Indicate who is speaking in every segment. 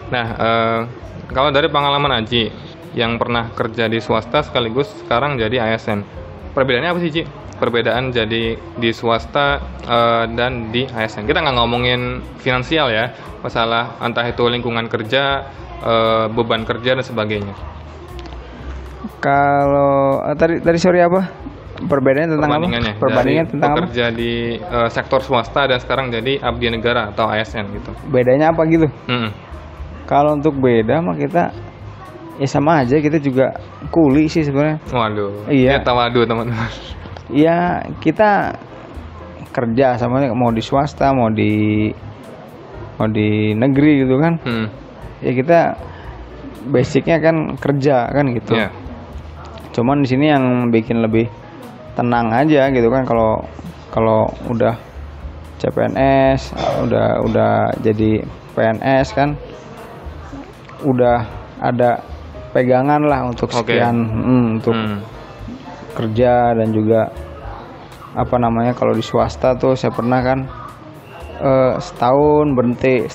Speaker 1: Nah, kalau dari pengalaman Aji yang pernah kerja di swasta sekaligus sekarang jadi ASN, perbedaannya apa sih, Ci? Perbedaan jadi di swasta dan di ASN. Kita nggak ngomongin finansial ya, masalah entah itu lingkungan kerja, beban kerja dan sebagainya.
Speaker 2: Kalau tadi sorry apa? Perbedaannya tentang apa?
Speaker 1: Perbandingannya
Speaker 2: Perbandingan
Speaker 1: dari
Speaker 2: tentang apa?
Speaker 1: bekerja di sektor swasta dan sekarang jadi abdi negara atau ASN gitu.
Speaker 2: Bedanya apa gitu?
Speaker 1: Mm-mm.
Speaker 2: Kalau untuk beda mah kita ya sama aja, kita juga kuli sih sebenarnya.
Speaker 1: Waduh,
Speaker 2: Iya.
Speaker 1: ya tawadu teman-teman.
Speaker 2: Ya kita kerja sama, mau di swasta mau di negeri gitu kan. Ya kita basicnya kan kerja kan gitu.
Speaker 1: Iya.
Speaker 2: Cuman di sini yang bikin lebih tenang aja gitu kan, kalau udah CPNS, udah jadi PNS kan, udah ada pegangan lah untuk sekian untuk kerja. Dan juga apa namanya, kalau di swasta tuh saya pernah kan setahun berhenti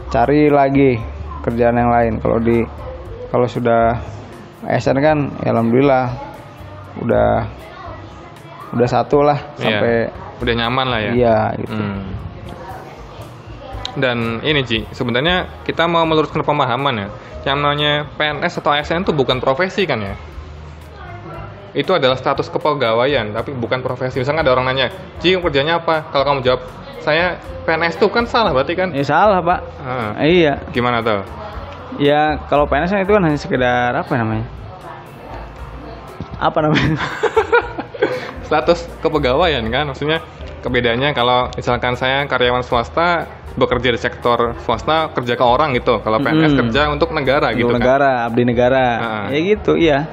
Speaker 2: cari lagi kerjaan yang lain. Kalau sudah ASN kan ya alhamdulillah udah satu lah sampai
Speaker 1: udah nyaman lah ya.
Speaker 2: Iya gitu.
Speaker 1: Dan ini Ci, sebenarnya kita mau meluruskan pemahaman ya. Yang namanya PNS atau ASN itu bukan profesi kan ya. Itu adalah status kepegawaian, tapi bukan profesi. Misalnya ada orang nanya, Ci kerjanya apa? Kalau kamu jawab, saya PNS tuh kan salah berarti kan?
Speaker 2: Ya salah Pak. Iya.
Speaker 1: Gimana tuh?
Speaker 2: Ya kalau PNS kan itu kan hanya sekedar apa namanya?
Speaker 1: Status kepegawaian kan, maksudnya kebedaannya kalau misalkan saya karyawan swasta bekerja di sektor swasta kerja ke orang gitu, kalau PNS kerja untuk negara gitu kan.
Speaker 2: Negara, abdi negara. Ya gitu, iya.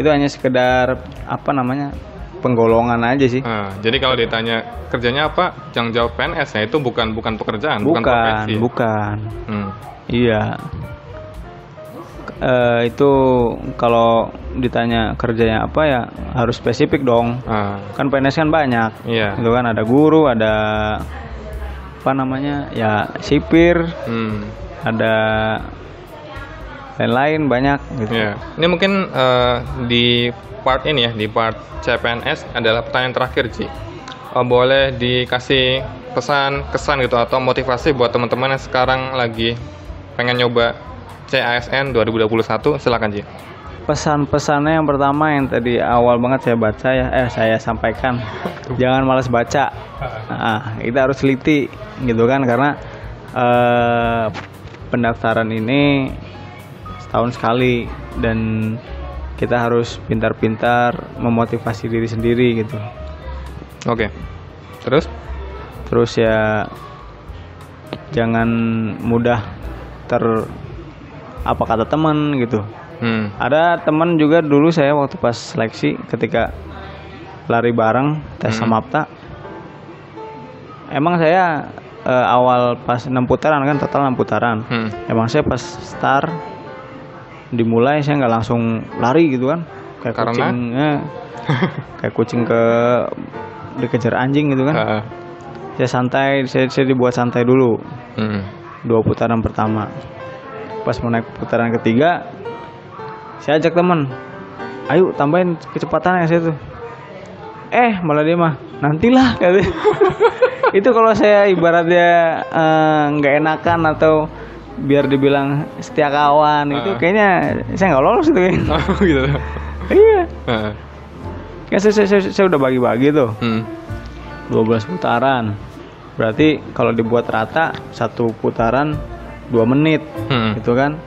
Speaker 2: Itu hanya sekedar apa namanya, penggolongan aja sih.
Speaker 1: Jadi kalau ditanya kerjanya apa, jangan jawab PNS ya, itu bukan pekerjaan, bukan profesi.
Speaker 2: Bukan. Iya. Itu kalau ditanya kerjanya apa ya harus spesifik dong. Kan PNS kan banyak.
Speaker 1: Iya.
Speaker 2: Itu kan ada guru, ada apa namanya ya sipir, ada lain-lain banyak gitu.
Speaker 1: Iya. Ini mungkin di part ini ya, di part CPNS adalah pertanyaan terakhir Ci. Boleh dikasih pesan kesan gitu atau motivasi buat teman-teman yang sekarang lagi pengen nyoba CASN 2021, silakan Ci.
Speaker 2: Pesan-pesannya yang pertama yang tadi awal banget saya baca ya, saya sampaikan, jangan malas baca. Kita harus teliti gitu kan, karena pendaftaran ini setahun sekali dan kita harus pintar-pintar memotivasi diri sendiri gitu.
Speaker 1: Oke. Terus
Speaker 2: ya jangan mudah apa kata teman gitu. Ada teman juga dulu saya waktu pas seleksi ketika lari bareng tes Samapta. Emang saya awal pas 6 putaran kan, total 6 putaran. Emang saya pas start dimulai saya nggak langsung lari gitu kan, kayak kucing, kayak kucing dikejar anjing gitu kan. Saya santai, saya dibuat santai dulu. 2 putaran pertama. Pas mau naik putaran ketiga, saya ajak teman, ayo tambahin kecepatannya saya tuh. Malah dia mah nantilah katanya. Itu kalau saya ibaratnya nggak enakan atau biar dibilang setia kawan itu kayaknya saya nggak lolos itu kayaknya.
Speaker 1: Gitu.
Speaker 2: Iya. Kan saya udah bagi-bagi tuh. 12 putaran. Berarti kalau dibuat rata 1 putaran 2 menit gitu kan.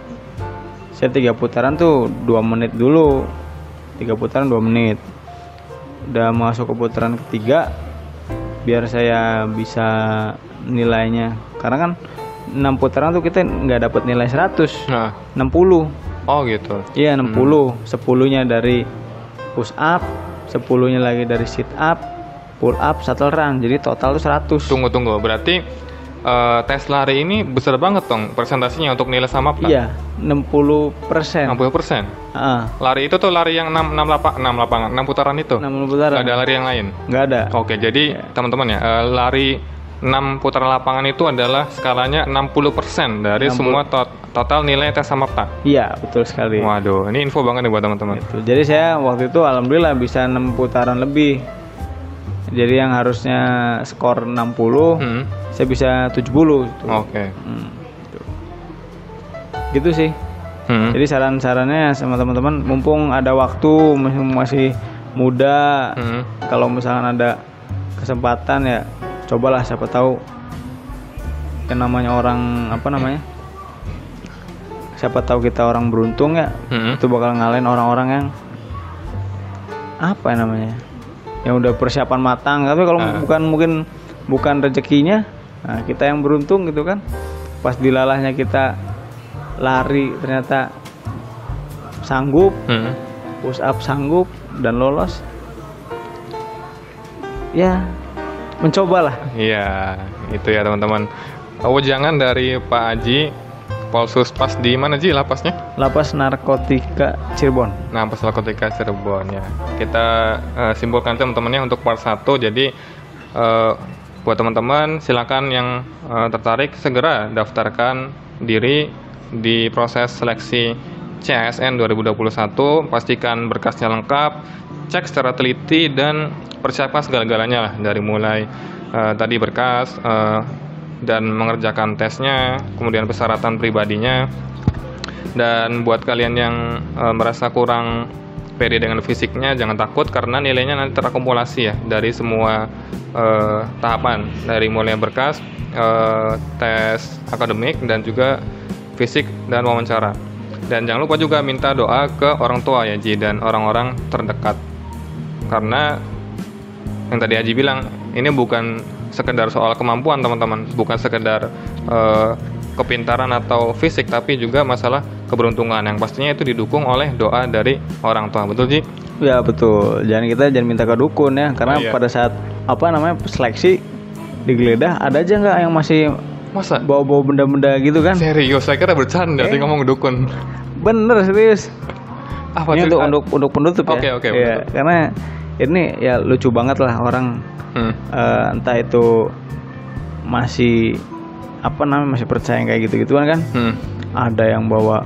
Speaker 2: Saya 3 putaran tuh 2 menit dulu. 3 putaran 2 menit. Udah masuk ke putaran ketiga biar saya bisa nilainya. Karena kan 6 putaran tuh kita nggak dapat nilai 100. 60.
Speaker 1: Oh gitu.
Speaker 2: Iya 60. 10-nya dari push up, 10-nya lagi dari sit up, pull up, shuttle run. Jadi total tuh 100.
Speaker 1: Tunggu. Berarti tes lari ini besar banget dong presentasinya untuk nilai Samapta.
Speaker 2: Iya, 60%.
Speaker 1: 60%. Lari itu tuh lari yang 6 lapangan, 6 putaran itu.
Speaker 2: 6 putaran.
Speaker 1: Gak ada lari yang lain.
Speaker 2: Nggak ada.
Speaker 1: Oke, jadi teman-teman ya, lari 6 putaran lapangan itu adalah skalanya 60% dari 60. Semua total nilai tes Samapta.
Speaker 2: Iya, betul sekali.
Speaker 1: Waduh, ini info banget nih buat teman-teman.
Speaker 2: Gitu. Jadi saya waktu itu alhamdulillah bisa 6 putaran lebih. Jadi yang harusnya skor 60, saya bisa 70 gitu.
Speaker 1: Oke.
Speaker 2: Gitu sih. Jadi saran-sarannya sama teman-teman, mumpung ada waktu, masih muda, kalau misalkan ada kesempatan ya cobalah, siapa tahu yang namanya orang siapa tahu kita orang beruntung ya, itu bakal ngalahin orang-orang yang yang udah persiapan matang. Tapi kalau bukan rezekinya, nah kita yang beruntung gitu kan, pas dilalahnya kita lari ternyata sanggup, push up sanggup dan lolos, ya mencobalah.
Speaker 1: Iya, itu ya teman-teman. Jangan dari Pak Aji, Polsus pas di mana Ji lapasnya?
Speaker 2: Lapas Narkotika Cirebon.
Speaker 1: Nah, lapas Narkotika Cirebon ya. Kita simpulkan teman-temannya untuk part 1. Jadi buat teman-teman silakan yang tertarik segera daftarkan diri di proses seleksi CASN 2021. Pastikan berkasnya lengkap, cek secara teliti dan persiapkan segala-galanya lah, dari mulai tadi berkas dan mengerjakan tesnya, kemudian persyaratan pribadinya. Dan buat kalian yang merasa kurang pede dengan fisiknya, jangan takut karena nilainya nanti terakumulasi ya dari semua tahapan, dari mulai berkas, tes akademik dan juga fisik dan wawancara. Dan jangan lupa juga minta doa ke orang tua ya Ji, dan orang-orang terdekat, karena yang tadi Haji bilang, ini bukan sekedar soal kemampuan teman-teman, bukan sekedar kepintaran atau fisik, tapi juga masalah keberuntungan yang pastinya itu didukung oleh doa dari orang tua. Betul Ji?
Speaker 2: Ya betul. Jangan minta ke dukun ya, karena pada saat seleksi digeledah, ada aja nggak yang masih bawa-bawa benda-benda gitu kan?
Speaker 1: Serius, saya kira bercanda sih ngomong dukun.
Speaker 2: Bener, serius. Ini untuk penutup ya.
Speaker 1: Oke.
Speaker 2: Ya, karena ini ya lucu banget lah orang entah itu masih masih percaya kayak gitu-gituan kan. Ada yang bawa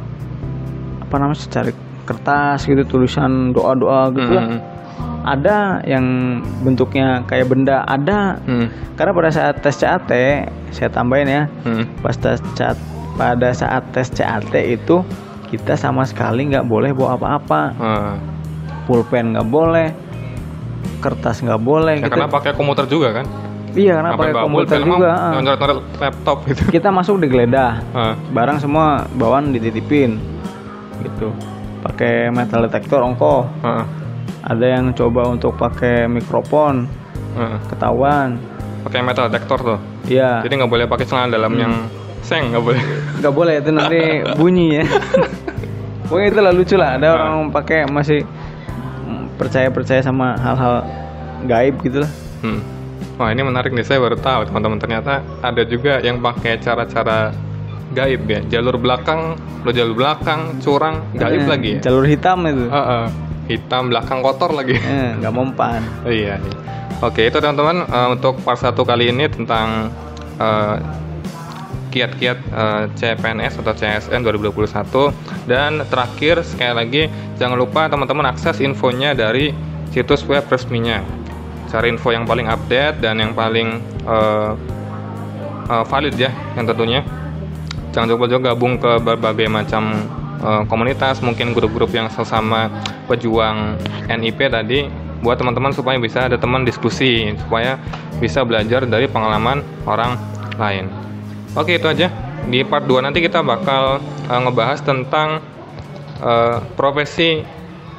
Speaker 2: secari kertas gitu, tulisan doa-doa gitu lah. Ada yang bentuknya kayak benda, ada. Karena pada saat tes CAT, saya tambahin ya, pada saat tes CAT itu kita sama sekali nggak boleh bawa apa-apa. Pulpen nggak boleh, kertas nggak boleh.
Speaker 1: Ya, karena pakai komputer juga kan?
Speaker 2: Iya, karena pakai komputer juga.
Speaker 1: Nyoret laptop gitu.
Speaker 2: Kita masuk digeledah, barang semua bawaan dititipin, gitu. Pakai metal detektor ongkoh. Ada yang coba untuk pakai mikrofon, ketahuan.
Speaker 1: Pakai metal detektor tuh?
Speaker 2: Iya.
Speaker 1: Jadi nggak boleh pakai celana dalam yang seng, nggak boleh.
Speaker 2: Nggak boleh, itu nanti bunyi ya. Pokoknya itulah lucu lah. Ada orang pakai masih percaya sama hal-hal gaib gitu lah.
Speaker 1: Wah, ini menarik nih, saya baru tahu teman-teman, ternyata ada juga yang pakai cara-cara gaib ya. Jalur belakang curang, gaib lagi ya.
Speaker 2: Jalur hitam itu.
Speaker 1: Hitam belakang kotor lagi.
Speaker 2: Nggak mempan.
Speaker 1: Iya. Oke, itu teman-teman untuk part 1 kali ini tentang kiat-kiat CPNS atau CSN 2021. Dan terakhir sekali lagi, jangan lupa teman-teman akses infonya dari situs web resminya. Cari info yang paling update dan yang paling valid ya, yang tentunya. Jangan lupa juga gabung ke berbagai macam komunitas, mungkin grup-grup yang sesama pejuang NIP tadi, buat teman-teman supaya bisa ada teman diskusi, supaya bisa belajar dari pengalaman orang lain. Oke, itu aja. Di part 2 nanti kita bakal ngebahas tentang profesi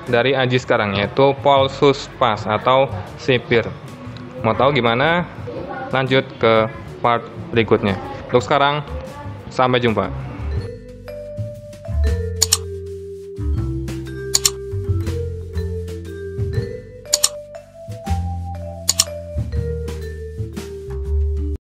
Speaker 1: dari Aji sekarang, yaitu Polsus Pas atau sipir. Mau tahu gimana? Lanjut ke part berikutnya. Untuk sekarang, sampai jumpa.